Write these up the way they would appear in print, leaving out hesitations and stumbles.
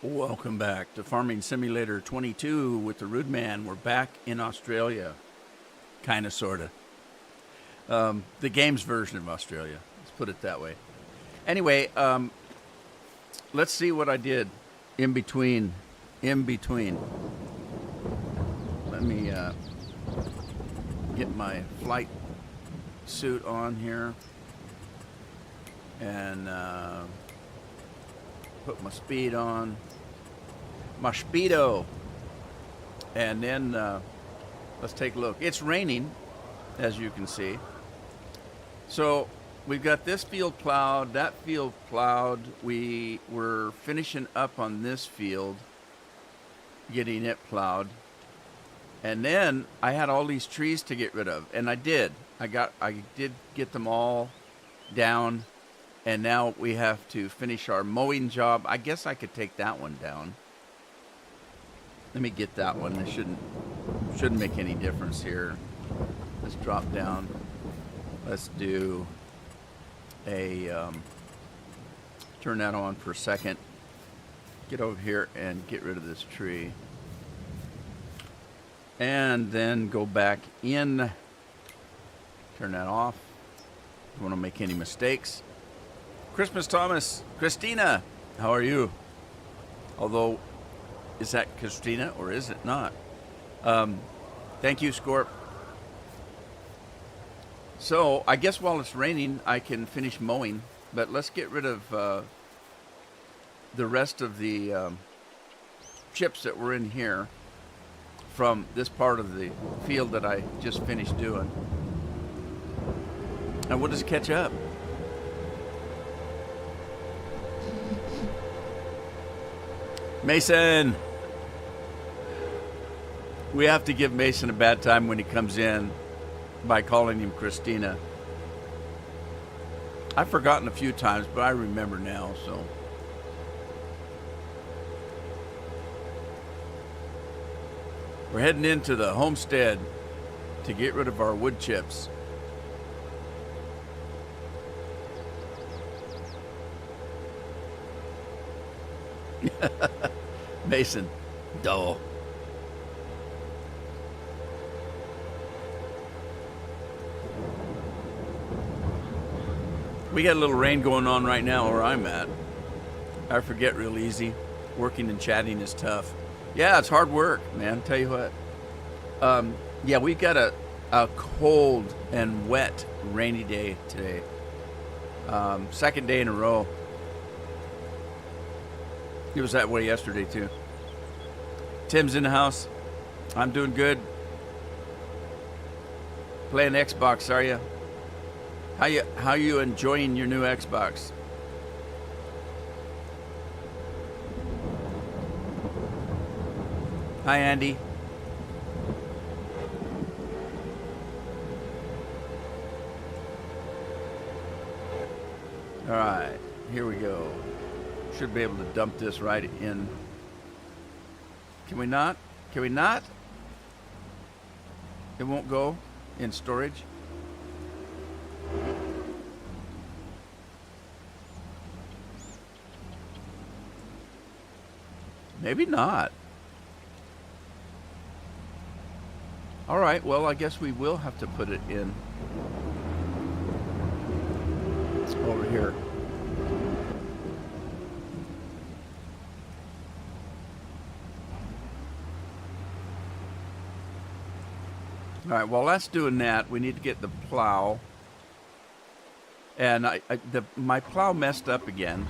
Welcome back to Farming Simulator 22 with the Rude Man. We're back in Australia. Kind of, sort of. The game's version of Australia. Let's put it that way. Anyway, let's see what I did in between. Let me get my flight suit on here and put my speed on. My speedo, and then let's take a look. It's raining, as you can see. So we've got this field plowed, that field plowed. We were finishing up on this field, getting it plowed, and then I had all these trees to get rid of, and I did. I did get them all down, and now we have to finish our mowing job. I guess I could take that one down. Let me get that one. It shouldn't make any difference here. Let's drop down. Let's do a turn that on for a second. Get over here and get rid of this tree. And then go back in. Turn that off. Don't want to make any mistakes. Christmas Thomas, Christina, how are you? Although, is that Christina or is it not? Thank you, Scorp. So, I guess while it's raining, I can finish mowing. But let's get rid of the rest of the chips that were in here from this part of the field that I just finished doing. And we'll just catch up. Mason! We have to give Mason a bad time when he comes in by calling him Christina. I've forgotten a few times, but I remember now, so. We're heading into the homestead to get rid of our wood chips. Mason, dull. We got a little rain going on right now where I'm at. I forget real easy. Working and chatting is tough. Yeah, it's hard work, man. Tell you what. Yeah, we've got a cold and wet, rainy day today. Second day in a row. It was that way yesterday too. Tim's in the house. I'm doing good. Playing Xbox, are you? How you enjoying your new Xbox? Hi, Andy. All right, here we go. Should be able to dump this right in. Can we not? Can we not? It won't go in storage. Maybe not. All right, well, I guess we will have to put it in over here. All right, while that's doing that, we need to get the plow. And my plow messed up again.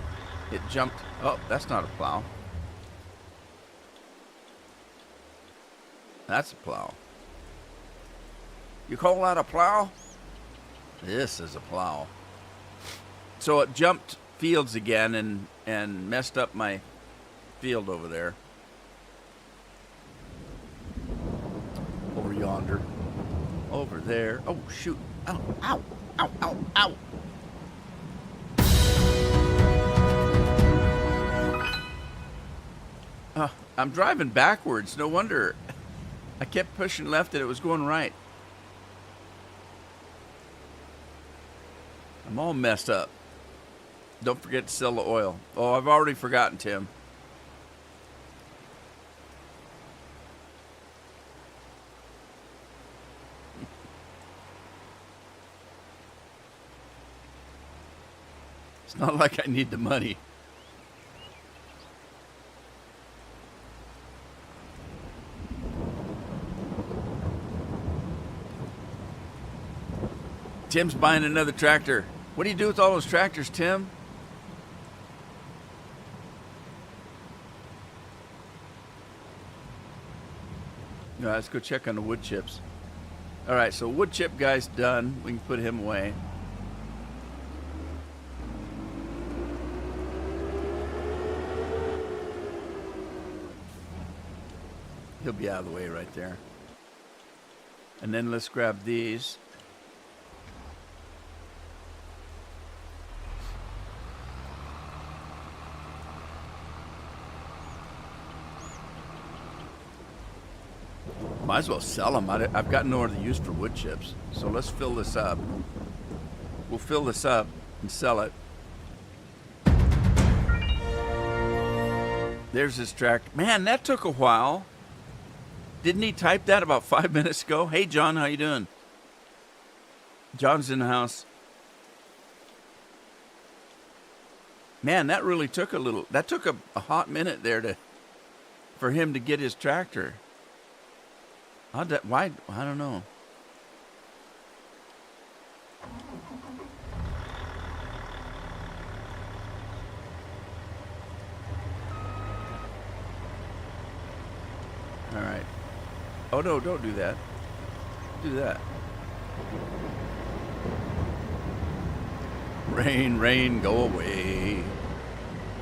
It jumped. Oh, that's not a plow. That's a plow. You call that a plow? This is a plow. So it jumped fields again and messed up my field over there. Over yonder. Over there. Oh, shoot. Ow, ow, ow, ow, ow. I'm driving backwards. No wonder. I kept pushing left and it was going right. I'm all messed up. Don't forget to sell the oil. Oh, I've already forgotten, Tim. It's not like I need the money. Tim's buying another tractor. What do you do with all those tractors, Tim? No, let's go check on the wood chips. All right, so wood chip guy's done. We can put him away. He'll be out of the way right there. And then let's grab these. Might as well sell them. I've got no other use for wood chips. So let's fill this up. We'll fill this up and sell it. There's his tractor. Man, that took a while. Didn't he type that about 5 minutes ago? Hey, John, how you doing? John's in the house. Man, that really took that took a hot minute there for him to get his tractor. Why? I don't know. All right. Oh, no, don't do that. Do that. Rain, rain, go away.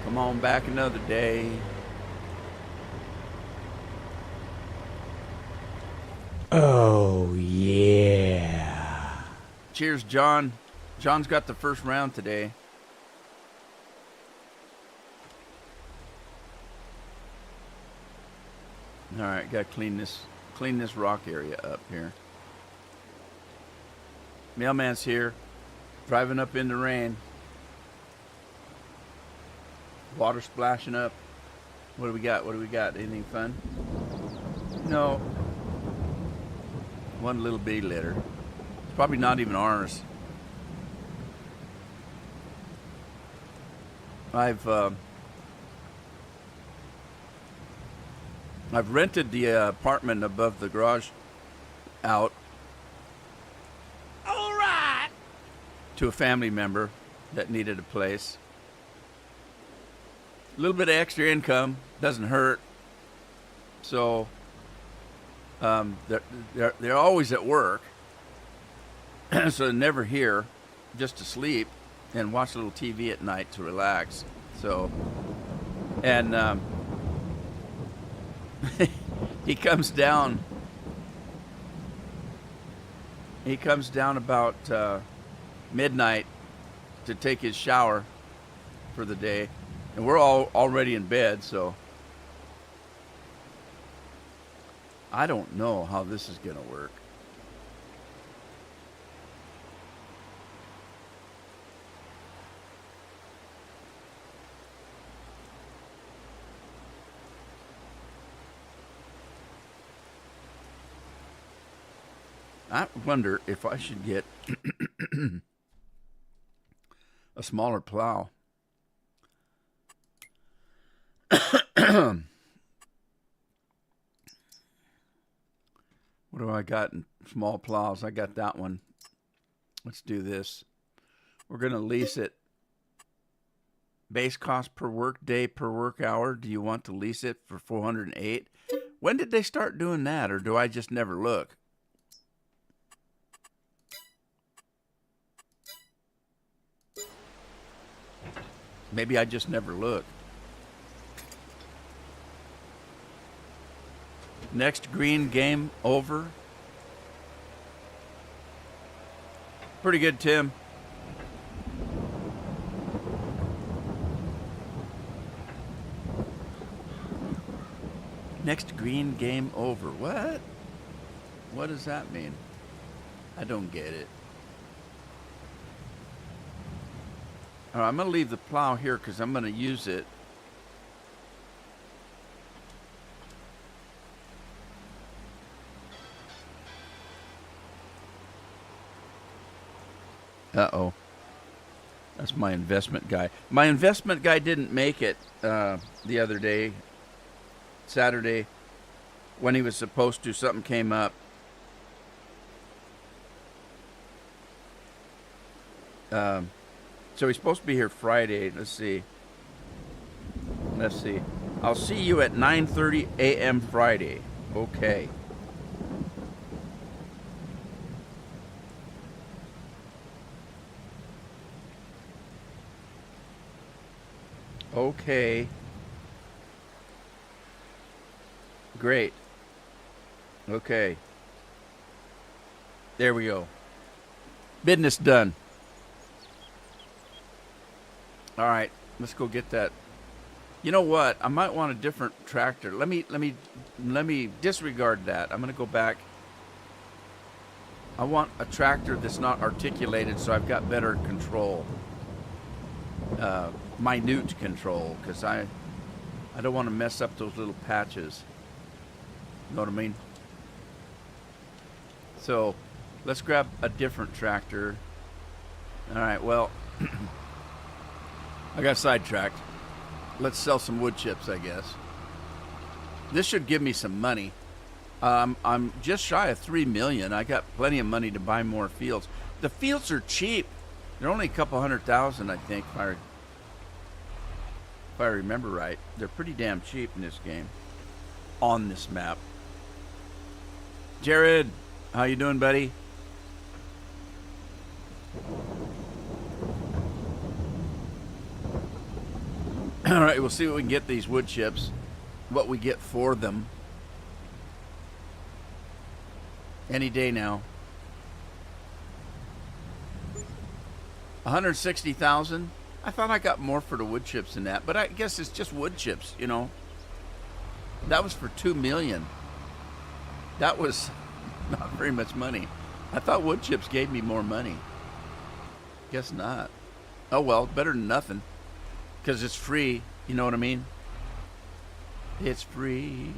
Come on back another day. Oh, yeah. Cheers, John. John's got the first round today. All right, got to clean this rock area up here. Mailman's here, driving up in the rain. Water splashing up. What do we got? What do we got? Anything fun? No. One little bee litter. It's probably not even ours. I've rented the apartment above the garage out. All right. To a family member that needed a place. A little bit of extra income doesn't hurt. So they're always at work, so they're never here, just to sleep and watch a little TV at night to relax. So, and he comes down. He comes down about midnight to take his shower for the day, and we're all already in bed. So I don't know how this is going to work. I wonder if I should get a smaller plow. What do I got in small plows? I got that one. Let's do this. We're going to lease it. Base cost per work day per work hour. Do you want to lease it for $408? When did they start doing that, or do I just never look? Maybe I just never look. Next green game over. Pretty good, Tim. Next green game over. What? What does that mean? I don't get it. All right, I'm going to leave the plow here because I'm going to use it. Uh-oh. That's my investment guy. My investment guy didn't make it the other day, Saturday, when he was supposed to. Something came up. So he's supposed to be here Friday. Let's see. I'll see you at 9:30 a.m. Friday. Okay. Okay. Great. Okay. There we go. Business done. All right, let's go get that. You know what? I might want a different tractor. Let me disregard that. I'm going to go back. I want a tractor that's not articulated, so I've got better control, minute control, because I don't want to mess up those little patches. You know what I mean? So let's grab a different tractor. All right. Well. I got sidetracked. Let's sell some wood chips, I guess. This should give me some money. I'm just shy of 3 million. I got plenty of money to buy more fields. The fields are cheap. They're only a couple $100,000, I think, if I remember right. They're pretty damn cheap in this game, on this map. Jared, how you doing, buddy? All right, we'll see what we can get these wood chips, what we get for them. Any day now. 160,000. I thought I got more for the wood chips than that, but I guess it's just wood chips, you know. That was for 2 million. That was not very much money. I thought wood chips gave me more money. Guess not. Oh well, better than nothing. Because it's free, you know what I mean? It's free.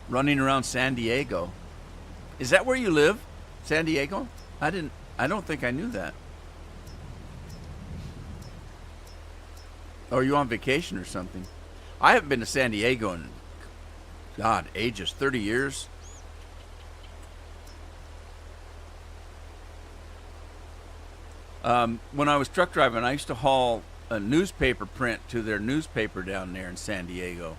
Running around San Diego. Is that where you live? San Diego? I don't think I knew that. Or are you on vacation or something? I haven't been to San Diego in, God, ages, 30 years. When I was truck driving, I used to haul a newspaper print to their newspaper down there in San Diego.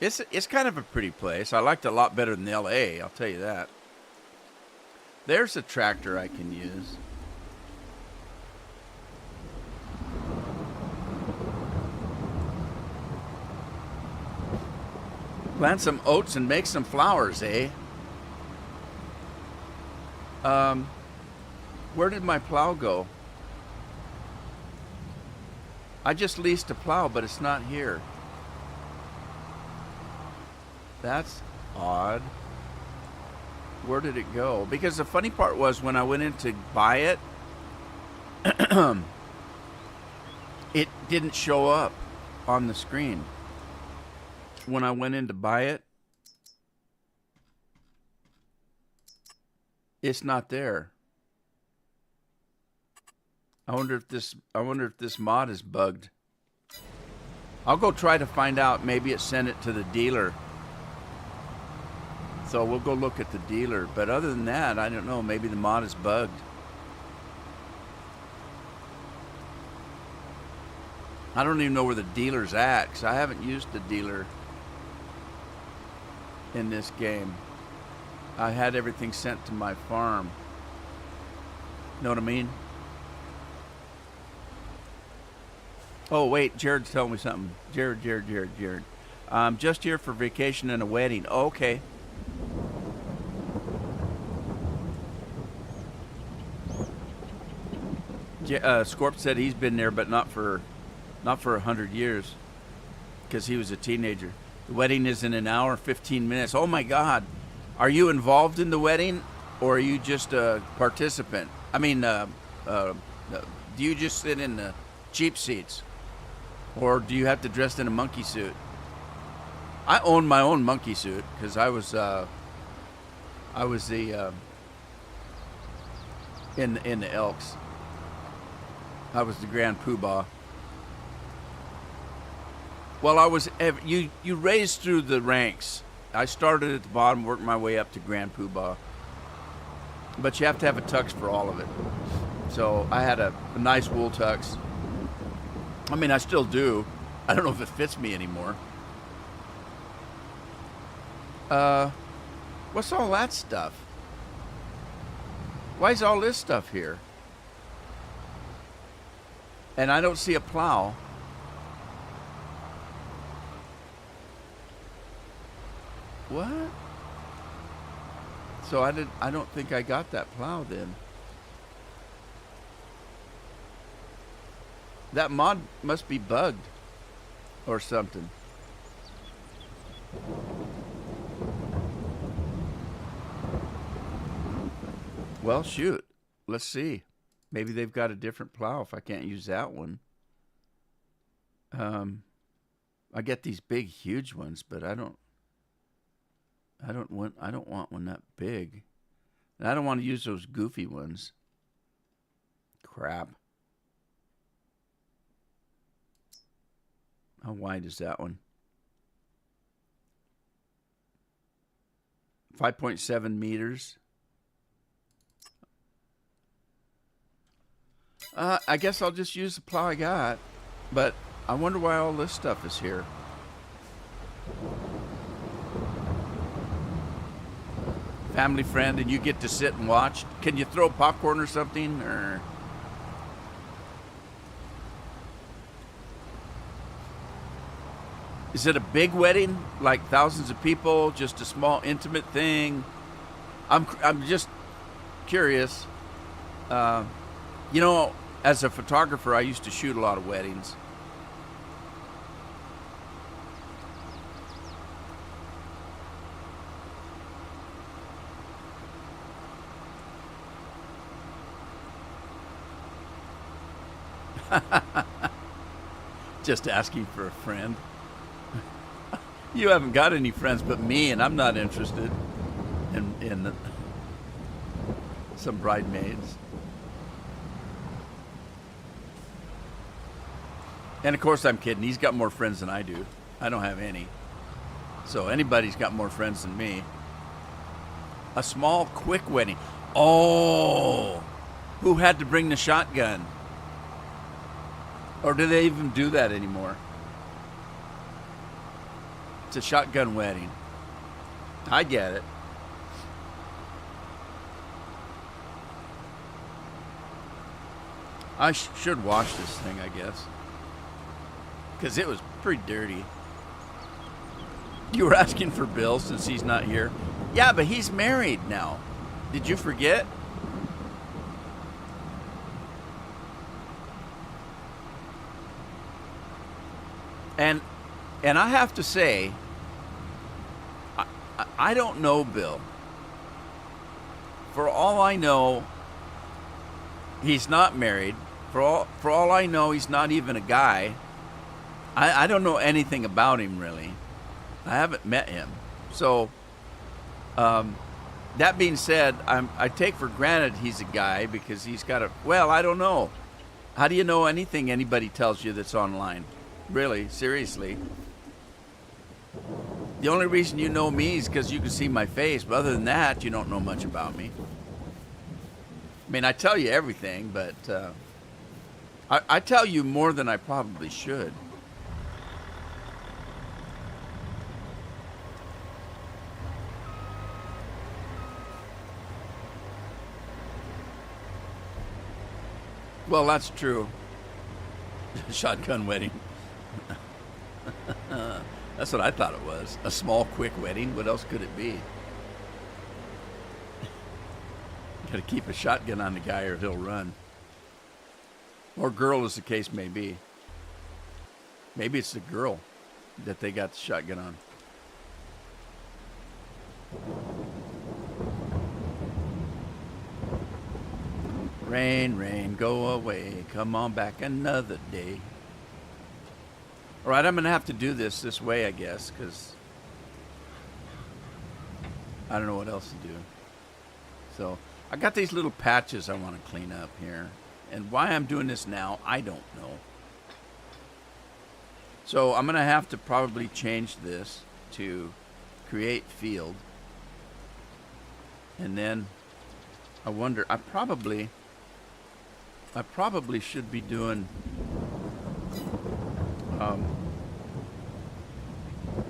It's kind of a pretty place. I liked it a lot better than L.A., I'll tell you that. There's a tractor I can use. Plant some oats and make some flowers, eh? Where did my plow go? I just leased a plow, but it's not here. That's odd. Where did it go? Because the funny part was when I went in to buy it, it didn't show up on the screen. When I went in to buy it, it's not there. I wonder if this mod is bugged. I'll go try to find out. Maybe it sent it to the dealer. So we'll go look at the dealer. But other than that, I don't know. Maybe the mod is bugged. I don't even know where the dealer's at, because I haven't used the dealer in this game. I had everything sent to my farm. Know what I mean? Oh, wait, Jared's telling me something. Jared. I'm just here for vacation and a wedding. Oh, okay. Scorp said he's been there, but not for 100 years, because he was a teenager. The wedding is in an hour, 15 minutes. Oh, my God. Are you involved in the wedding, or are you just a participant? I mean, do you just sit in the cheap seats? Or do you have to dress in a monkey suit? I own my own monkey suit because I was the in the Elks. I was the Grand Poobah. Well, I was you raised through the ranks. I started at the bottom, worked my way up to Grand Poobah. But you have to have a tux for all of it. So I had a nice wool tux. I mean, I still do. I don't know if it fits me anymore. What's all that stuff? Why is all this stuff here? And I don't see a plow. What? So I don't think I got that plow then. That mod must be bugged or something. Well, shoot. Let's see. Maybe they've got a different plow if I can't use that one. I get these big, huge ones, but I don't want one that big. And I don't want to use those goofy ones. Crap. How wide is that one? 5.7 meters. I guess I'll just use the plow I got. But I wonder why all this stuff is here. Family friend, and you get to sit and watch. Can you throw popcorn or something? Or is it a big wedding, like thousands of people, just a small intimate thing? I'm just curious. You know, as a photographer, I used to shoot a lot of weddings. Just asking for a friend. You haven't got any friends but me, and I'm not interested in some bridesmaids. And of course I'm kidding. He's got more friends than I do. I don't have any. So anybody's got more friends than me. A small, quick wedding. Oh, who had to bring the shotgun? Or do they even do that anymore? It's a shotgun wedding. I get it. I should wash this thing, I guess. Because it was pretty dirty. You were asking for Bill since he's not here? Yeah, but he's married now. Did you forget? And I have to say, I don't know Bill. For all I know, he's not married. For all I know, he's not even a guy. I don't know anything about him, really. I haven't met him. So, that being said, I take for granted he's a guy because he's got a... Well, I don't know. How do you know anything anybody tells you that's online? Really, seriously. The only reason you know me is because you can see my face. But other than that, you don't know much about me. I mean, I tell you everything, but I tell you more than I probably should. Well, that's true. Shotgun wedding. That's what I thought it was. A small, quick wedding. What else could it be? Got to keep a shotgun on the guy or he'll run. Or girl, as the case may be. Maybe it's the girl that they got the shotgun on. Rain, rain, go away. Come on back another day. All right, I'm going to have to do this way, I guess, because I don't know what else to do. So I got these little patches I want to clean up here. And why I'm doing this now, I don't know. So I'm going to have to probably change this to create field. And then I wonder, I probably should be doing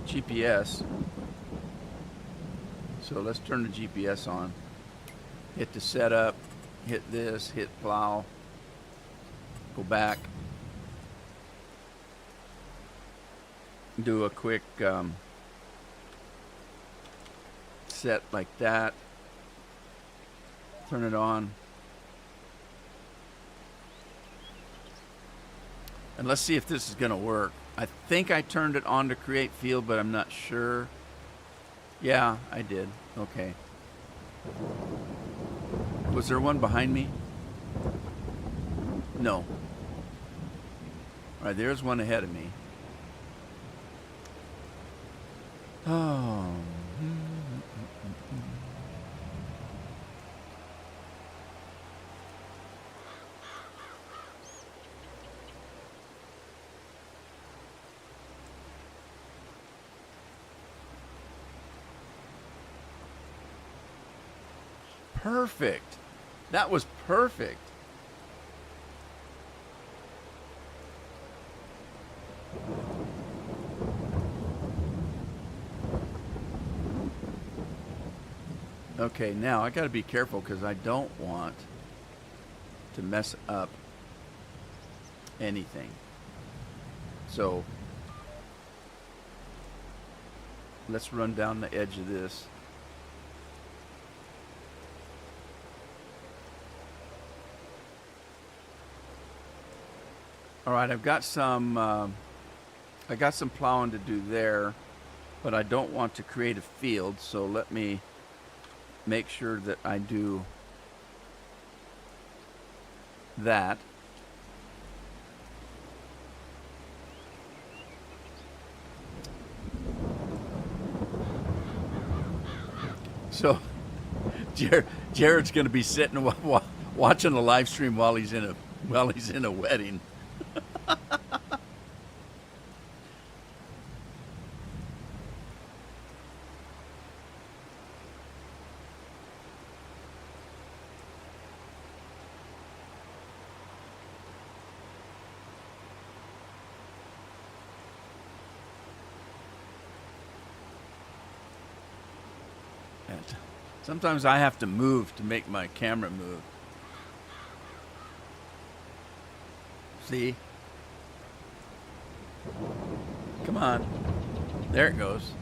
GPS. So let's turn the GPS on. Hit the setup, hit this, hit plow, go back, do a quick set like that, turn it on, and let's see if this is going to work. I think I turned it on to create field, but I'm not sure. Yeah, I did. Okay. Was there one behind me? No. All right, there's one ahead of me. Oh. Perfect. That was perfect. Okay, now I got to be careful because I don't want to mess up anything. So let's run down the edge of this. All right, I've got some plowing to do there, but I don't want to create a field, so let me make sure that I do that. So Jared's going to be sitting watching a live stream while he's in a wedding. Sometimes I have to move to make my camera move. See? Come on. There it goes.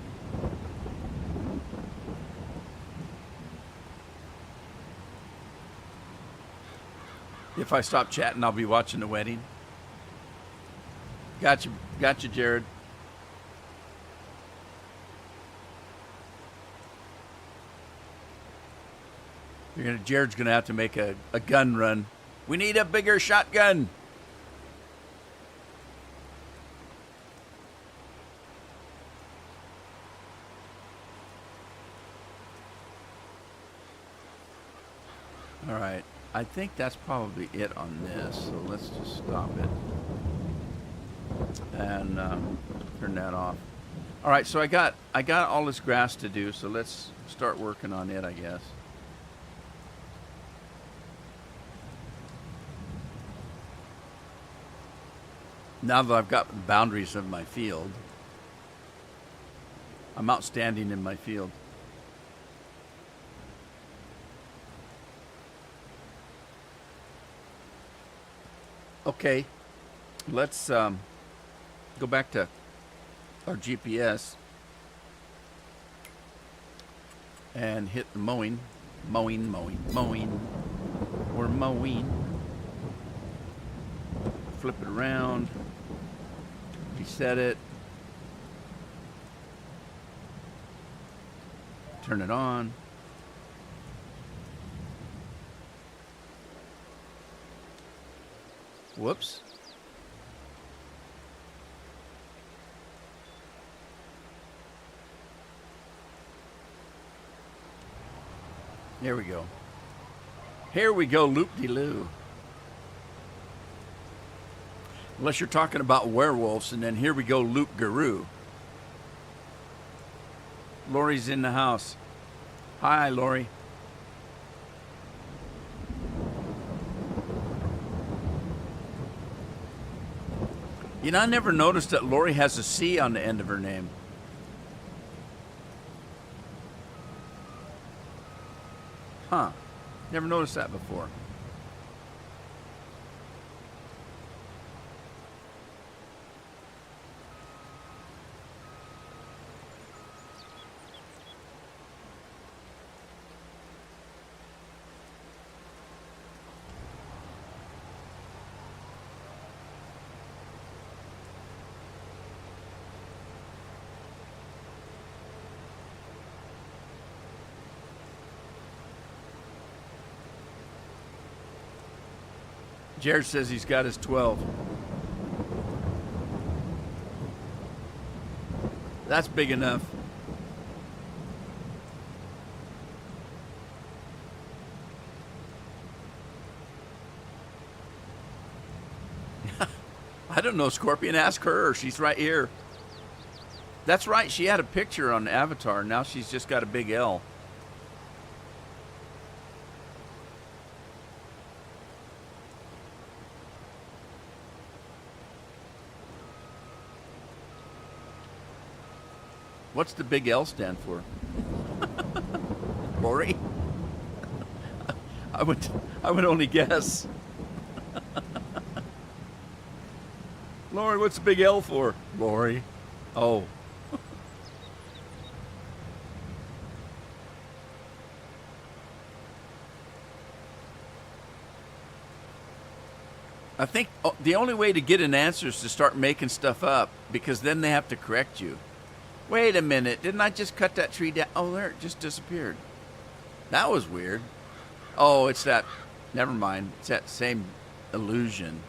If I stop chatting, I'll be watching the wedding. Gotcha, Jared. Jared's gonna have to make a gun run. We need a bigger shotgun. All right, I think that's probably it on this. So let's just stop it and turn that off. All right, so I got all this grass to do. So let's start working on it, I guess. Now that I've got the boundaries of my field, I'm outstanding in my field. Okay, let's go back to our GPS and hit the mowing. We're mowing. Flip it around. Reset it. Turn it on. Whoops. Here we go. Here we go, loop-de-loo. Unless you're talking about werewolves, and then here we go, loop-garoo. Lori's in the house. Hi, Lori. You know, I never noticed that Lori has a C on the end of her name. Huh. Never noticed that before. Jared says he's got his 12. That's big enough. I don't know, Scorpion. Ask her. She's right here. That's right. She had a picture on Avatar. Now she's just got a big L. What's the big L stand for? Lori? I would only guess. Lori, what's the big L for? Lori. Oh. I think the only way to get an answer is to start making stuff up, because then they have to correct you. Wait a minute, didn't I just cut that tree down? Oh, there, it just disappeared. That was weird. Oh, it's that, never mind. It's that same illusion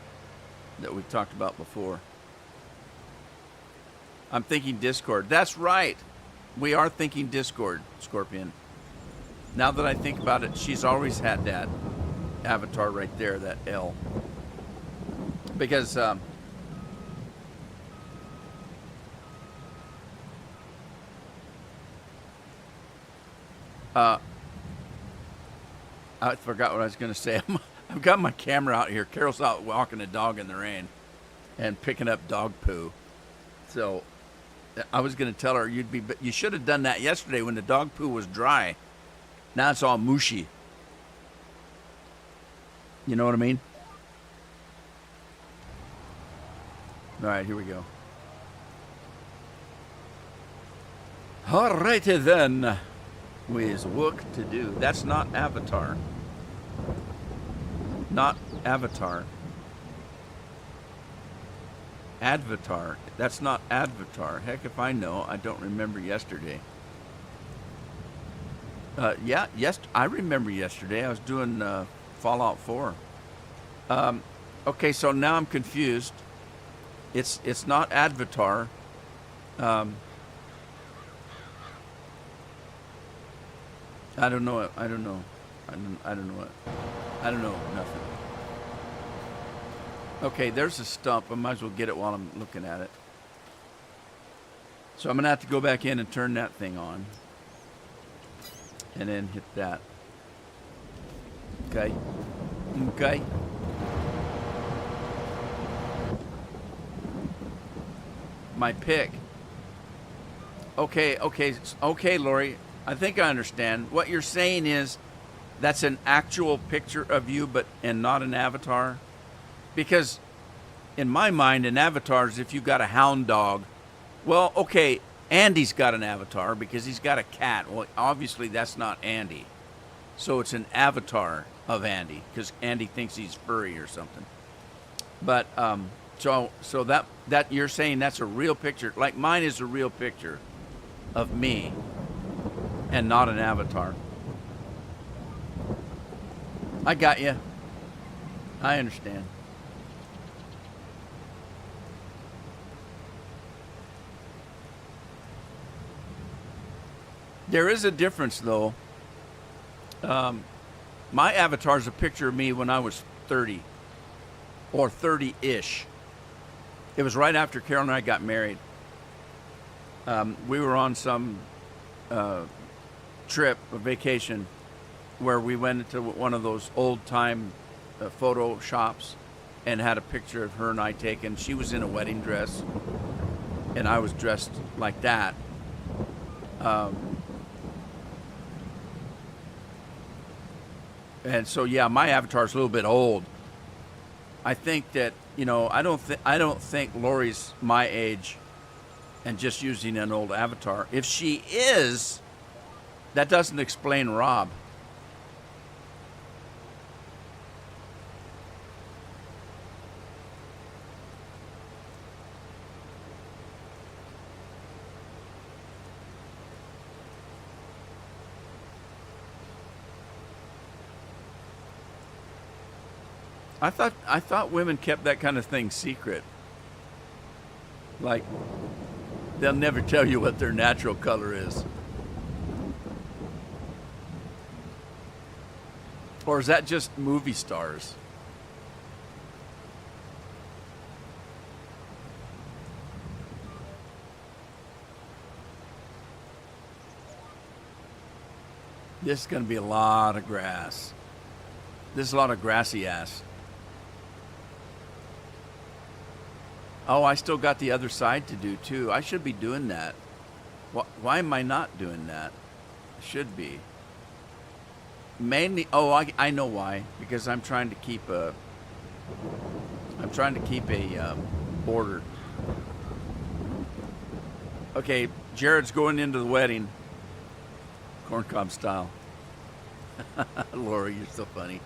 that we've talked about before. I'm thinking Discord. That's right. We are thinking Discord, Scorpion. Now that I think about it, she's always had that avatar right there, that L. Because, I forgot what I was going to say. I've got my camera out here. Carol's out walking a dog in the rain and picking up dog poo. So I was going to tell her you should have done that yesterday when the dog poo was dry. Now it's all mushy. You know what I mean? All right, here we go. All righty then. With work to do. That's not Avatar. Not Avatar. Advatar. That's not Advatar. Heck if I know. I don't remember yesterday. Yeah, yes, I remember yesterday. I was doing Fallout 4. Okay, so now I'm confused. It's not Advatar. I don't know it. I don't know. I don't know it. I don't know nothing. Okay, there's a stump. I might as well get it while I'm looking at it. So I'm going to have to go back in and turn that thing on. And then hit that. Okay. Okay. My pick. Okay, Lori. I think I understand. What you're saying is that's an actual picture of you, and not an avatar? Because in my mind, an avatar is if you got a hound dog. Well, okay, Andy's got an avatar because he's got a cat. Well, obviously that's not Andy. So it's an avatar of Andy because Andy thinks he's furry or something. But so that you're saying that's a real picture. Like mine is a real picture of me. And not an avatar. I got you. I understand. There is a difference, though. My avatar is a picture of me when I was 30 or 30-ish. It was right after Carol and I got married. We were on some trip, a vacation, where we went into one of those old-time photo shops and had a picture of her and I taken. She was in a wedding dress, and I was dressed like that. And so, yeah, my avatar's a little bit old. I think that, I don't think Lori's my age and just using an old avatar. If she is, that doesn't explain Rob. I thought women kept that kind of thing secret. Like, they'll never tell you what their natural color is. Or is that just movie stars? This is going to be a lot of grass. This is a lot of grassy ass. Oh, I still got the other side to do too. I should be doing that. Why am I not doing that? I should be. Mainly, I know why. Because I'm trying to keep a border. Okay, Jared's going into the wedding, corncob style. Lori, you're so funny.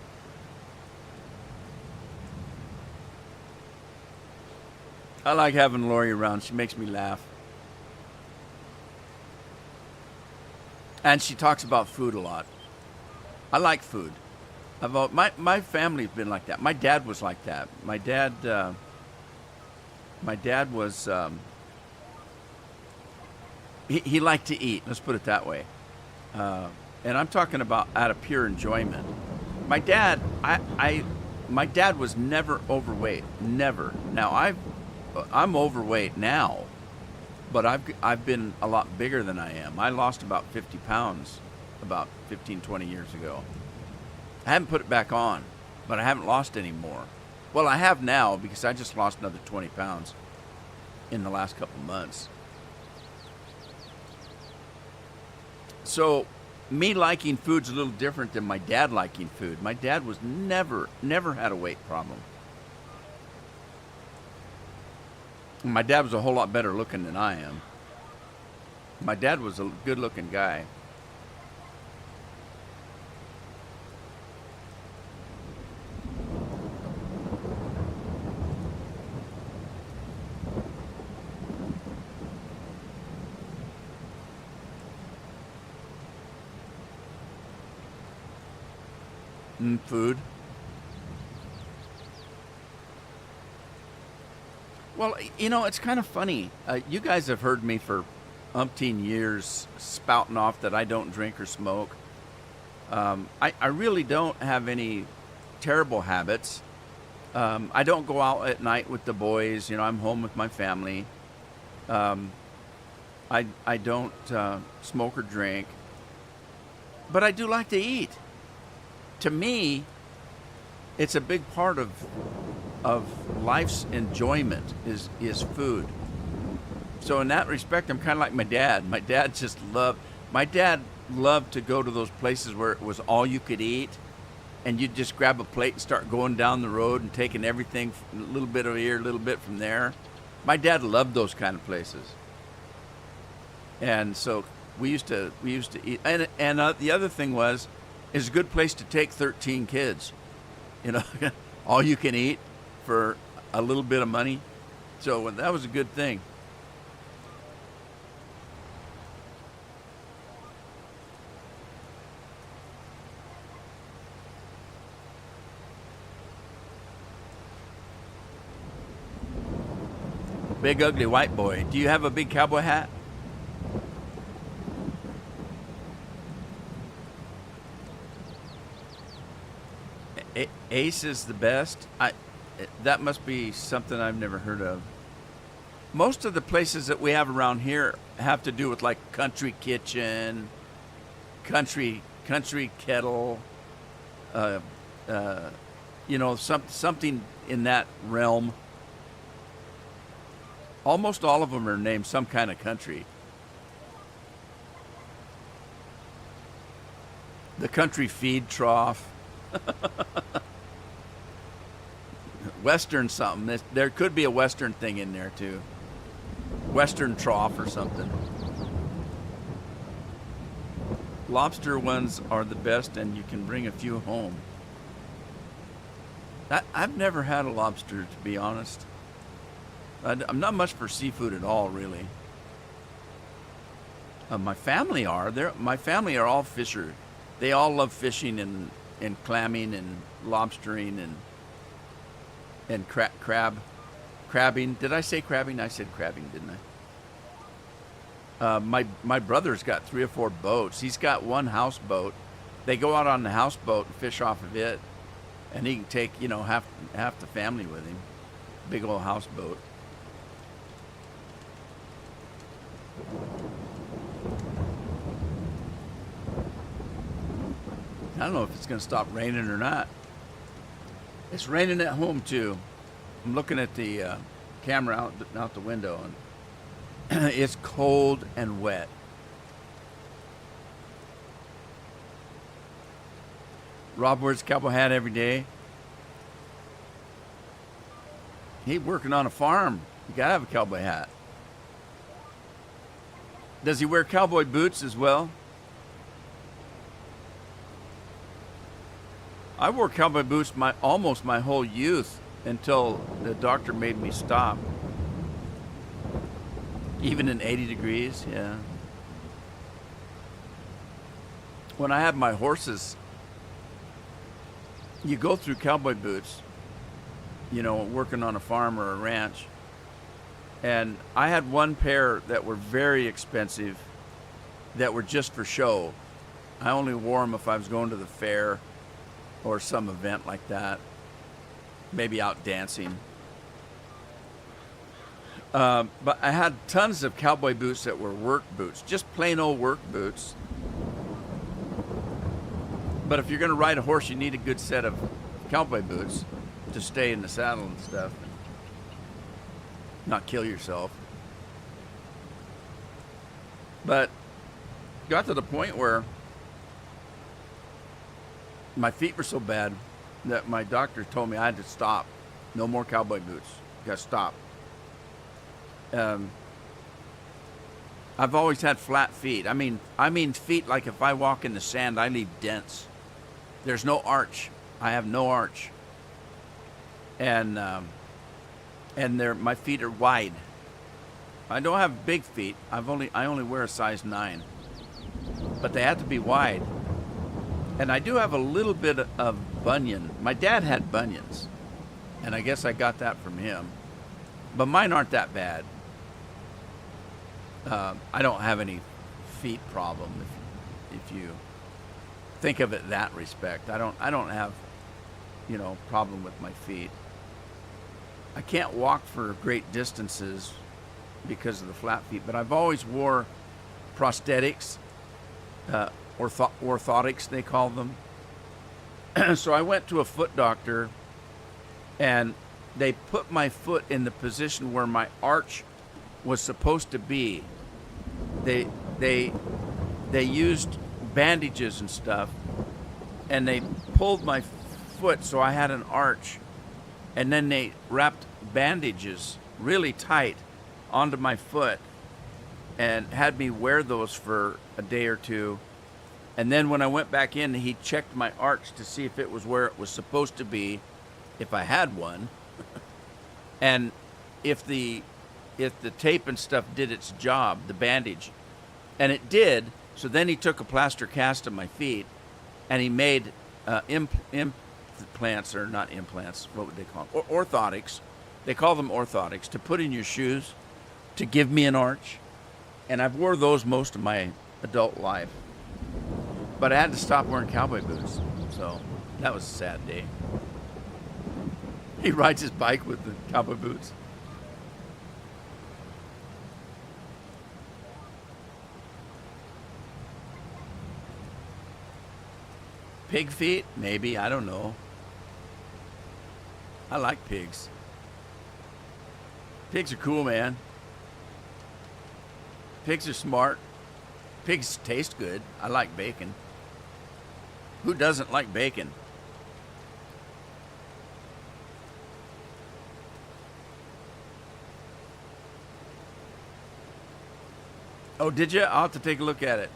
I like having Lori around. She makes me laugh. And she talks about food a lot. I like food. My family's been like that. My dad was like that. My dad was, he liked to eat. Let's put it that way. And I'm talking about out of pure enjoyment. My dad, my dad was never overweight. Never. Now, I'm overweight now, but I've been a lot bigger than I am. I lost about 50 pounds about 15, 20 years ago. I haven't put it back on, but I haven't lost any more. Well, I have now because I just lost another 20 pounds in the last couple months. So me liking food's a little different than my dad liking food. My dad was never had a weight problem. My dad was a whole lot better looking than I am. My dad was a good looking guy. Food. Well, it's kind of funny. You guys have heard me for umpteen years spouting off that I don't drink or smoke. I really don't have any terrible habits. I don't go out at night with the boys. I'm home with my family. I don't smoke or drink. But I do like to eat. To me, it's a big part of life's enjoyment is food. So in that respect, I'm kind of like my dad. My dad loved to go to those places where it was all you could eat, and you'd just grab a plate and start going down the road and taking everything, a little bit over here, a little bit from there. My dad loved those kind of places, and so we used to eat. And the other thing is a good place to take 13 kids. All you can eat for a little bit of money. So that was a good thing. Big ugly white boy. Do you have a big cowboy hat? Ace is the best. That must be something I've never heard of. Most of the places that we have around here have to do with like country kitchen, country kettle, something in that realm. Almost all of them are named some kind of country. The country feed trough. Western something. There could be a Western thing in there too. Western trough or something. Lobster ones are the best, and you can bring a few home. I've never had a lobster, to be honest. I'm not much for seafood at all, really. My family are. My family are all fishers. They all love fishing and clamming and lobstering and crabbing. Did I say crabbing? I said crabbing, didn't I? My brother's got 3 or 4 boats. He's got one houseboat. They go out on the houseboat and fish off of it, and he can take half the family with him. Big old houseboat. I don't know if it's going to stop raining or not. It's raining at home too. I'm looking at the camera out the window, and it's cold and wet. Rob wears a cowboy hat every day. He's working on a farm. You gotta have a cowboy hat. Does he wear cowboy boots as well? I wore cowboy boots almost my whole youth until the doctor made me stop. Even in 80 degrees, yeah. When I had my horses, you go through cowboy boots, working on a farm or a ranch. And I had one pair that were very expensive that were just for show. I only wore them if I was going to the fair or some event like that, maybe out dancing. But I had tons of cowboy boots that were work boots, just plain old work boots. But if you're going to ride a horse, you need a good set of cowboy boots to stay in the saddle and stuff, and not kill yourself. But got to the point where my feet were so bad that my doctor told me I had to stop. No more cowboy boots. You got to stop. I've always had flat feet. I mean feet like if I walk in the sand, I leave dents. There's no arch. I have no arch. And my feet are wide. I don't have big feet. I only wear a size 9. But they have to be wide. And I do have a little bit of bunion. My dad had bunions, and I guess I got that from him. But mine aren't that bad. I don't have any feet problem if you think of it that respect. I don't have, problem with my feet. I can't walk for great distances because of the flat feet, but I've always wore prosthetics, orthotics they call them. So I went to a foot doctor, and they put my foot in the position where my arch was supposed to be. They used bandages and stuff, and they pulled my foot so I had an arch, and then they wrapped bandages really tight onto my foot and had me wear those for a day or two. And then when I went back in, he checked my arch to see if it was where it was supposed to be, if I had one, and if the tape and stuff did its job, the bandage. And it did. So then he took a plaster cast of my feet, and he made implants, or not implants, what would they call them? Orthotics. They call them orthotics, to put in your shoes to give me an arch. And I've wore those most of my adult life. But I had to stop wearing cowboy boots. So That was a sad day. He rides his bike with the cowboy boots. Pig feet? Maybe. I don't know. I like pigs. Pigs are cool, man. Pigs are smart. Pigs taste good. I like bacon. Who doesn't like bacon? Oh, did you? I'll have to take a look at it.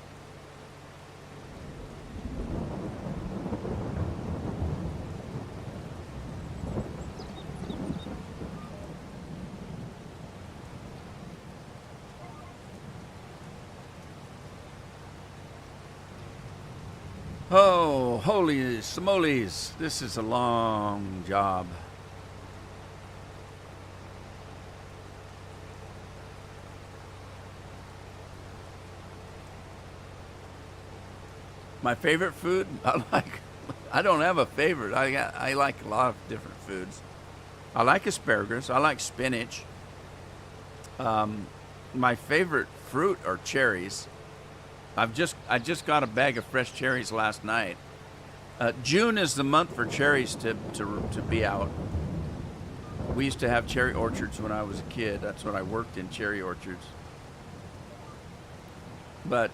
Oh, holy smolies. This is a long job. My favorite food? I don't have a favorite. I like a lot of different foods. I like asparagus. I like spinach. My favorite fruit are cherries. I just got a bag of fresh cherries last night. June is the month for cherries to be out. We used to have cherry orchards when I was a kid. That's when I worked in cherry orchards. But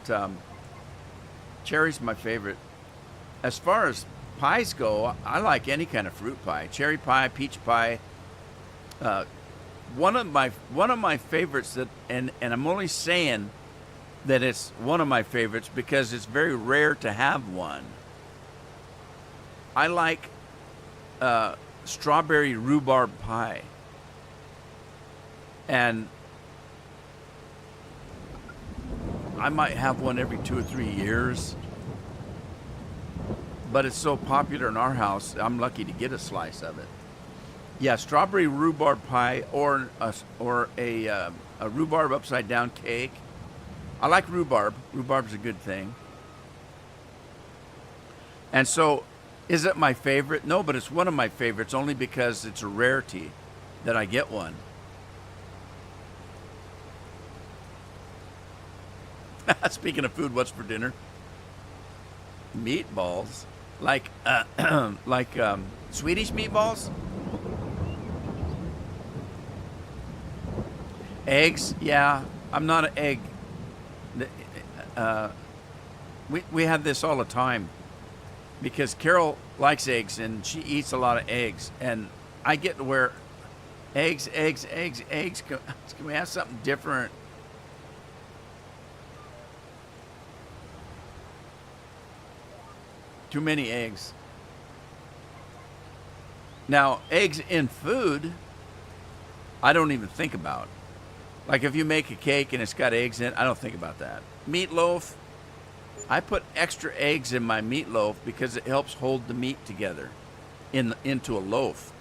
cherry's my favorite. As far as pies go, I like any kind of fruit pie. Cherry pie, peach pie. One of my favorites that, and I'm only saying that it's one of my favorites because it's very rare to have one. I like strawberry rhubarb pie. And I might have one every 2 or 3 years. But it's so popular in our house, I'm lucky to get a slice of it. Yeah, strawberry rhubarb pie or a rhubarb upside down cake. I like rhubarb. Rhubarb's a good thing. And so, is it my favorite? No, but it's one of my favorites only because it's a rarity that I get one. Speaking of food, what's for dinner? Meatballs. Like Swedish meatballs? Eggs? Yeah, I'm not an egg. We have this all the time because Carol likes eggs and she eats a lot of eggs, and I get to where eggs. Can we have something different? Too many eggs. Now, eggs in food, I don't even think about. Like if you make a cake and it's got eggs in it, I don't think about that. Meatloaf, I put extra eggs in my meatloaf because it helps hold the meat together into a loaf.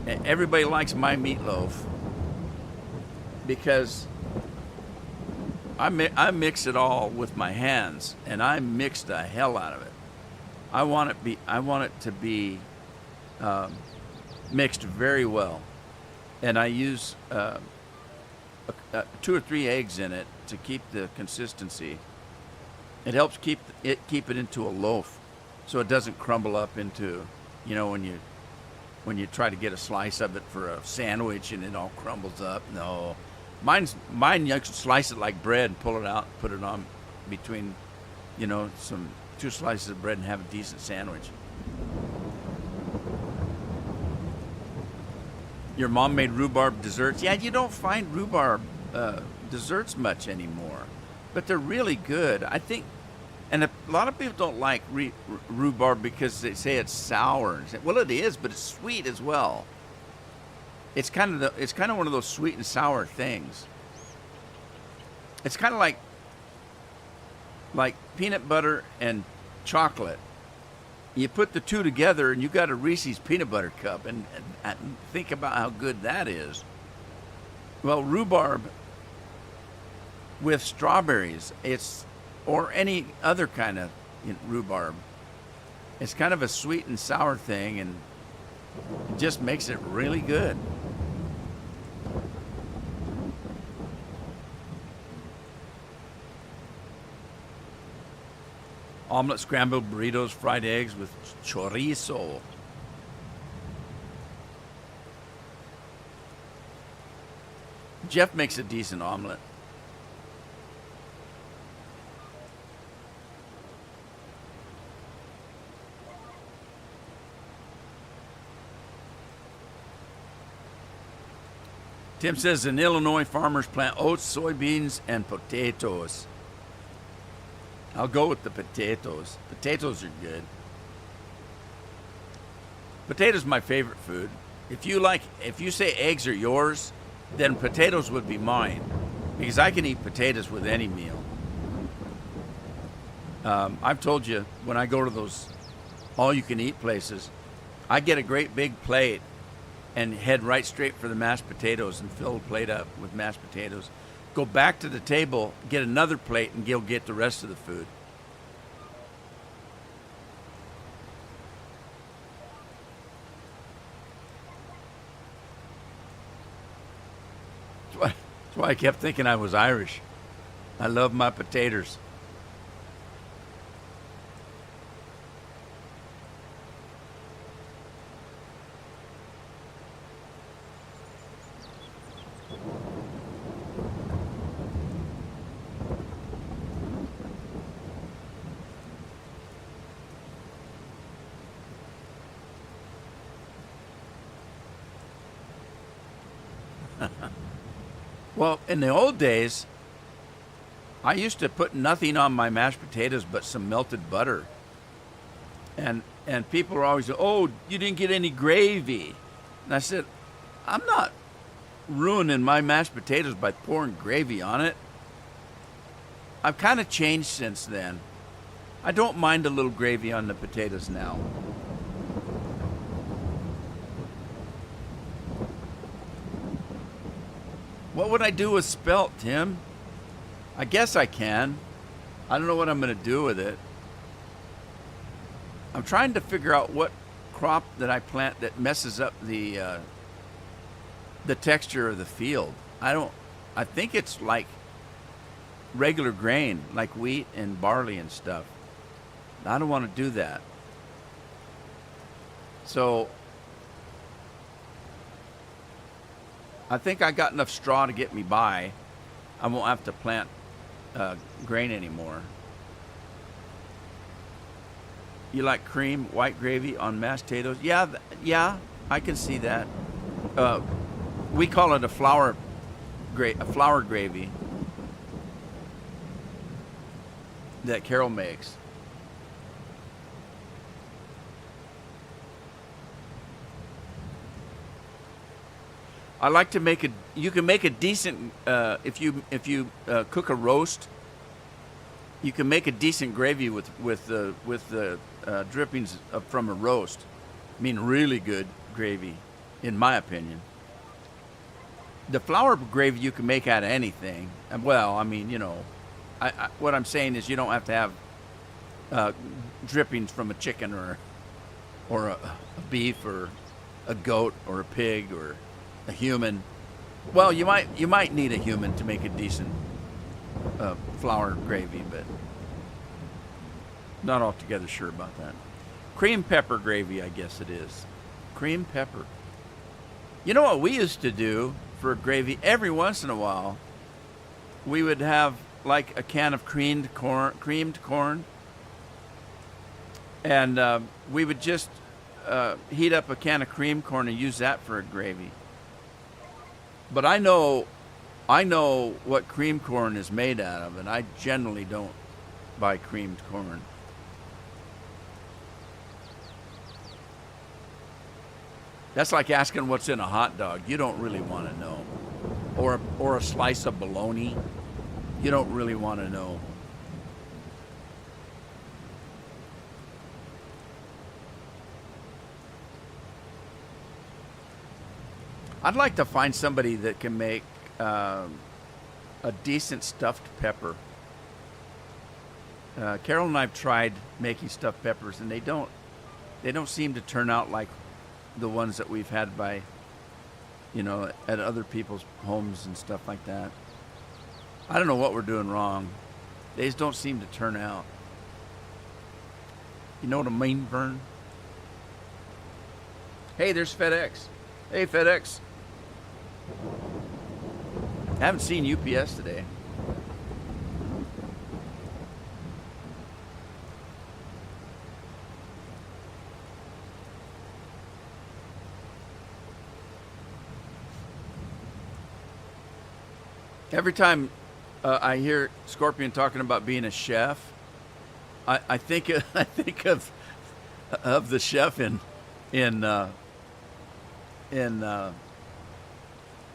Everybody likes my meatloaf because I mix it all with my hands, and I mix the hell out of it. I want it to be mixed very well, and I use 2 or 3 eggs in it to keep the consistency. It helps keep it into a loaf, so it doesn't crumble up into, when you try to get a slice of it for a sandwich and it all crumbles up. No. Mine, you can slice it like bread and pull it out, put it on between, 2 slices of bread and have a decent sandwich. Your mom made rhubarb desserts. Yeah, you don't find rhubarb desserts much anymore, but they're really good. I think, and a lot of people don't like rhubarb because they say it's sour. Well, it is, but it's sweet as well. It's kind of one of those sweet and sour things. It's kind of like peanut butter and chocolate. You put the two together and you got a Reese's peanut butter cup, and think about how good that is. Well, rhubarb with strawberries, or any other kind of rhubarb. It's kind of a sweet and sour thing, and it just makes it really good. Omelet, scrambled burritos, fried eggs with chorizo. Jeff makes a decent omelet. Tim says in Illinois, farmers plant oats, soybeans, and potatoes. I'll go with the potatoes. Potatoes are good. Potatoes are my favorite food. If you say eggs are yours, then potatoes would be mine, because I can eat potatoes with any meal. I've told you, when I go to those all-you-can-eat places, I get a great big plate and head right straight for the mashed potatoes and fill the plate up with mashed potatoes. Go back to the table, get another plate, and go get the rest of the food. That's why I kept thinking I was Irish. I love my potatoes. Well, in the old days, I used to put nothing on my mashed potatoes but some melted butter. And people were always, oh, you didn't get any gravy. And I said, I'm not ruining my mashed potatoes by pouring gravy on it. I've kind of changed since then. I don't mind a little gravy on the potatoes now. What would I do with spelt, Tim? I guess I can. I don't know what I'm going to do with it. I'm trying to figure out what crop that I plant that messes up the texture of the field. I think it's like regular grain, like wheat and barley and stuff. I don't want to do that. So I think I got enough straw to get me by. I won't have to plant grain anymore. You like cream, white gravy on mashed potatoes? Yeah, I can see that. We call it a flour gravy that Carol makes. I like to make you can make a decent, if you cook a roast, you can make a decent gravy with the drippings from a roast. I mean, really good gravy, in my opinion. The flour gravy you can make out of anything. Well, I mean, what I'm saying is you don't have to have drippings from a chicken or a beef or a goat or a pig or a human. Well, you might need a human to make a decent flour gravy, but not altogether sure about that. Cream pepper gravy, I guess it is. Cream pepper. You know what we used to do for gravy? Every once in a while, we would have like a can of creamed corn, and we would just heat up a can of creamed corn and use that for a gravy. But I know what creamed corn is made out of, and I generally don't buy creamed corn. That's like asking what's in a hot dog. You don't really want to know. Or a slice of bologna. You don't really want to know. I'd like to find somebody that can make a decent stuffed pepper. Carol and I've tried making stuffed peppers, and they don't seem to turn out like the ones that we've had by, at other people's homes and stuff like that. I don't know what we're doing wrong. They just don't seem to turn out. You know what I mean, Vern? Hey, there's FedEx. Hey, FedEx. I haven't seen UPS today. Every time I hear Scorpion talking about being a chef, I think of the chef in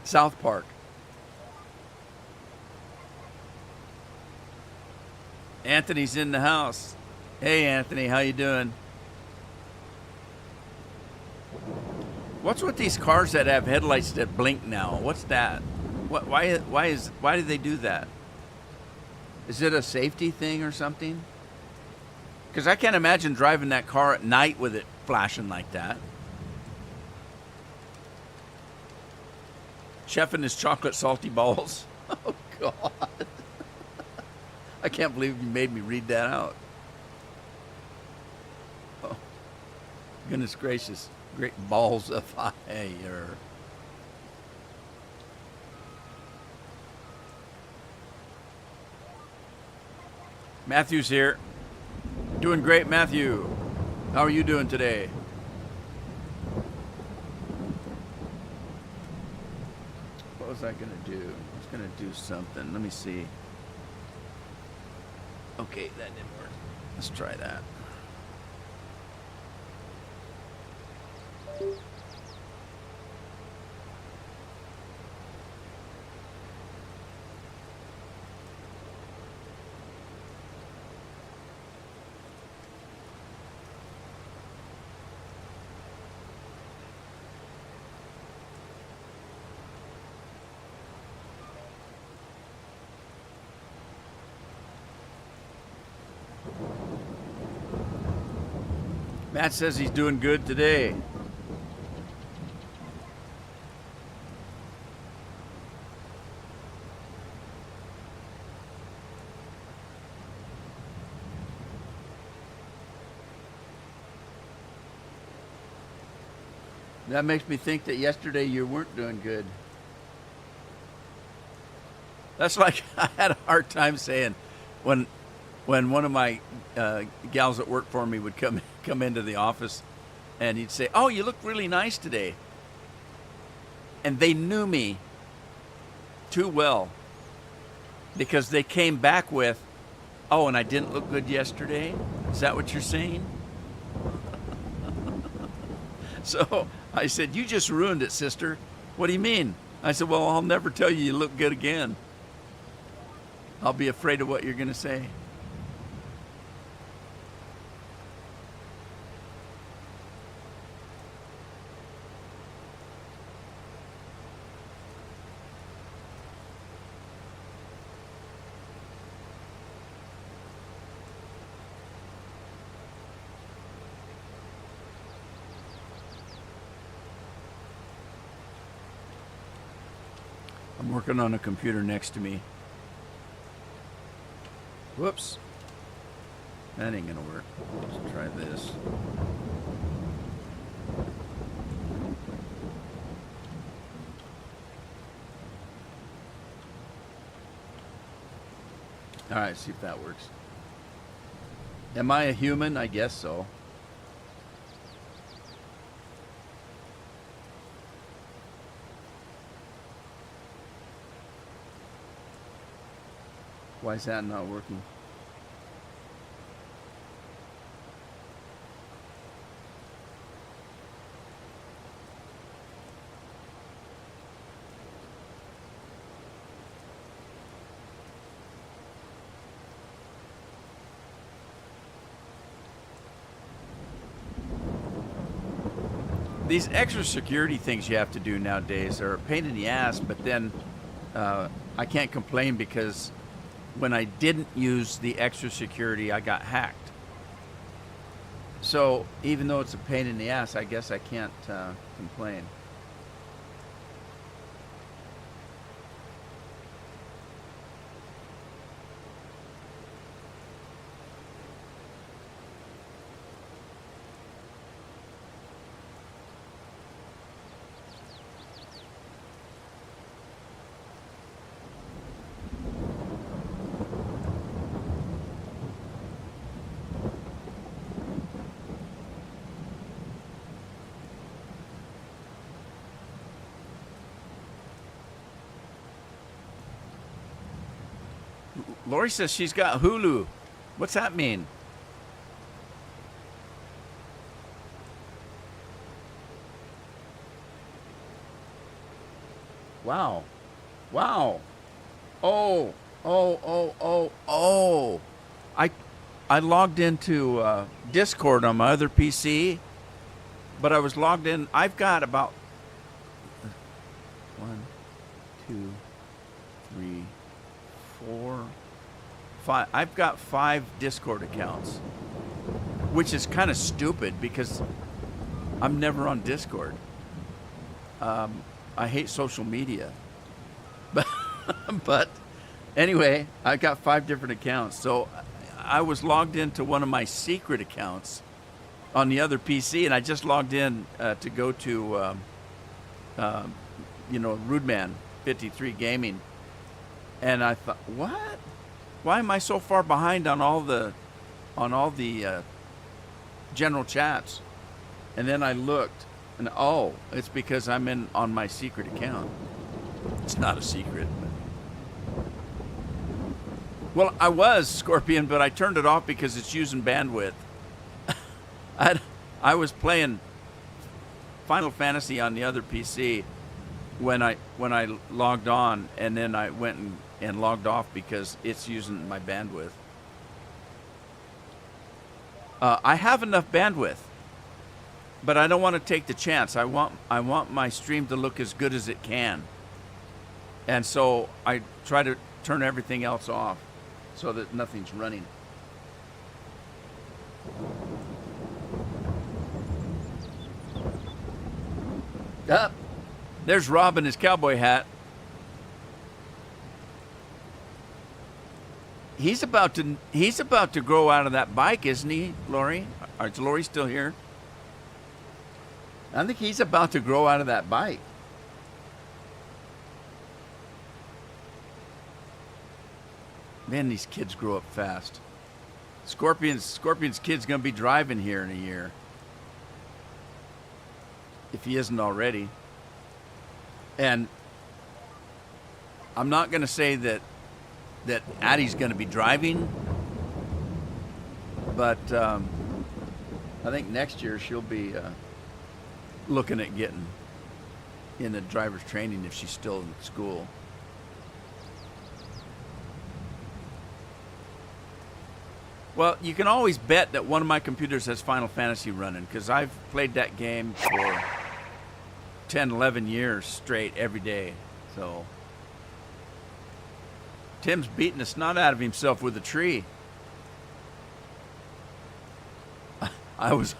South Park. Anthony's in the house. Hey, Anthony, how you doing? What's with these cars that have headlights that blink now? What's that? Why do they do that? Is it a safety thing or something? Because I can't imagine driving that car at night with it flashing like that. Chef and his chocolate salty balls. Oh, God. I can't believe you made me read that out. Oh, goodness gracious. Great balls of fire. Matthew's here. Doing great, Matthew. How are you doing today? What was I going to do? I was going to do something. Let me see. Okay, that didn't work. Let's try that. Matt says he's doing good today. That makes me think that yesterday you weren't doing good. That's like I had a hard time saying when one of my gals that work for me would come into the office and he'd say, "Oh, you look really nice today." And they knew me too well because they came back with, "Oh, and I didn't look good yesterday." Is that what you're saying? So I said, "You just ruined it, sister." "What do you mean?" I said, "Well, I'll never tell you look good again. I'll be afraid of what you're going to say." I'm working on a computer next to me. Whoops. That ain't gonna work. Let's try this. All right, see if that works. Am I a human? I guess so. Why is that not working? These extra security things you have to do nowadays are a pain in the ass, but then I can't complain because when I didn't use the extra security, I got hacked. So even though it's a pain in the ass, I guess I can't complain. Lori says she's got Hulu. What's that mean? Wow. Wow. Oh. I logged into Discord on my other PC, but I was logged in. I've got about 1, 2, 3, 4, 5. I've got 5 Discord accounts, which is kind of stupid because I'm never on Discord. I hate social media, but anyway, I got 5 different accounts. So I was logged into one of my secret accounts on the other PC, and I just logged in to go to, Rudeman 53 Gaming, and I thought, what? Why am I so far behind on all the general chats? And then I looked, and it's because I'm on my secret account. It's not a secret. Well, I was Scorpion, but I turned it off because it's using bandwidth. I was playing Final Fantasy on the other PC when I logged on, and then I went and logged off because it's using my bandwidth. I have enough bandwidth, but I don't want to take the chance. I want my stream to look as good as it can, and so I try to turn everything else off so that nothing's running. Up. There's Rob in his cowboy hat. He's about to grow out of that bike, isn't he, Lori? Is Lori still here? I think he's about to grow out of that bike. Man, these kids grow up fast. Scorpion's kid's gonna be driving here in a year, if he isn't already. And I'm not gonna say that Addie's gonna be driving, but I think next year she'll be looking at getting in the driver's training if she's still in school. Well, you can always bet that one of my computers has Final Fantasy running, because I've played that game for 10, 11 years straight every day. So Tim's beating the snot out of himself with a tree. I was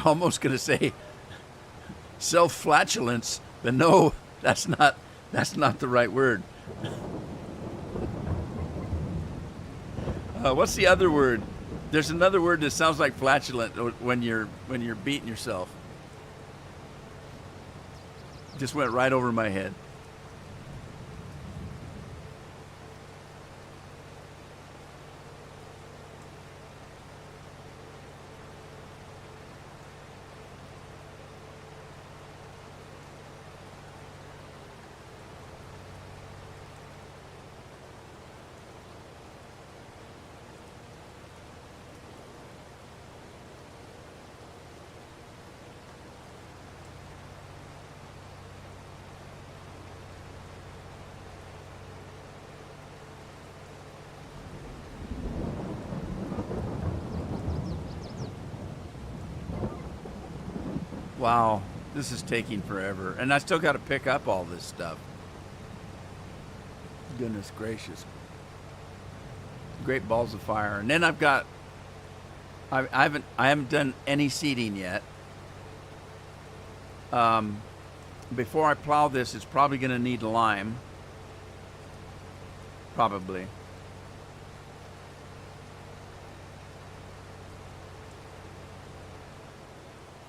almost going to say self-flatulence, but no, that's not the right word. What's the other word? There's another word that sounds like flatulent when you're beating yourself. Just went right over my head. Wow, this is taking forever. And I still got to pick up all this stuff. Goodness gracious. Great balls of fire. And then I've got, I haven't done any seeding yet. Before I plow this, it's probably going to need lime. Probably.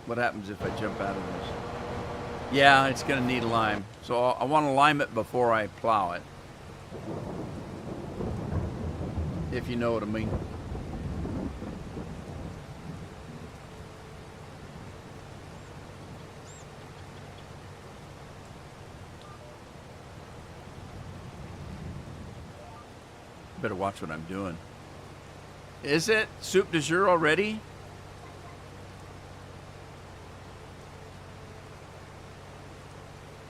What happens if I jump out of this? Yeah, it's going to need lime. So I want to lime it before I plow it. If you know what I mean. Better watch what I'm doing. Is it soup du jour already?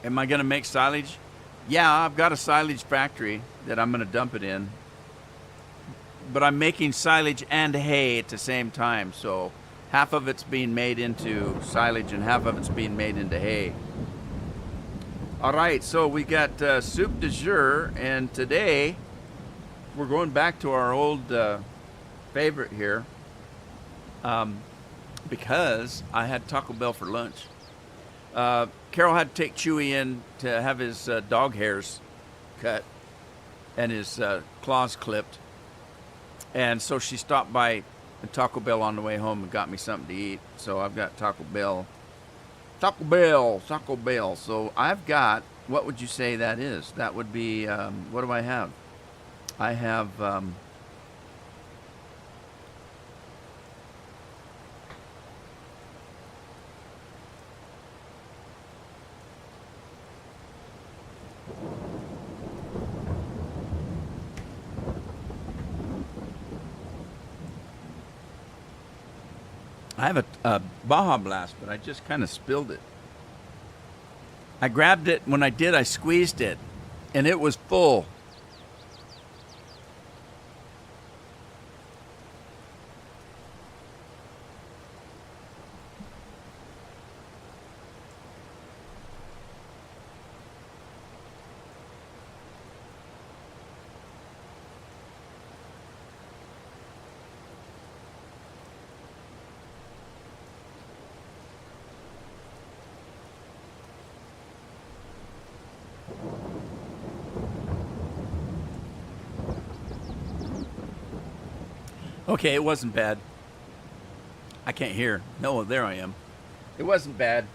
Am I going to make silage? Yeah, I've got a silage factory that I'm going to dump it in. But I'm making silage and hay at the same time. So half of it's being made into silage and half of it's being made into hay. All right, so we got soup du jour. And today we're going back to our old favorite here. Because I had Taco Bell for lunch. Carol had to take Chewy in to have his dog hairs cut and his claws clipped. And so she stopped by Taco Bell on the way home and got me something to eat. So I've got Taco Bell. So I've got, what would you say that is? That would be, what do I have? I have, a Baja Blast, but I just kind of spilled it. I grabbed it. When I did, I squeezed it, and it was full. Okay, it wasn't bad. I can't hear. No, there I am. It wasn't bad.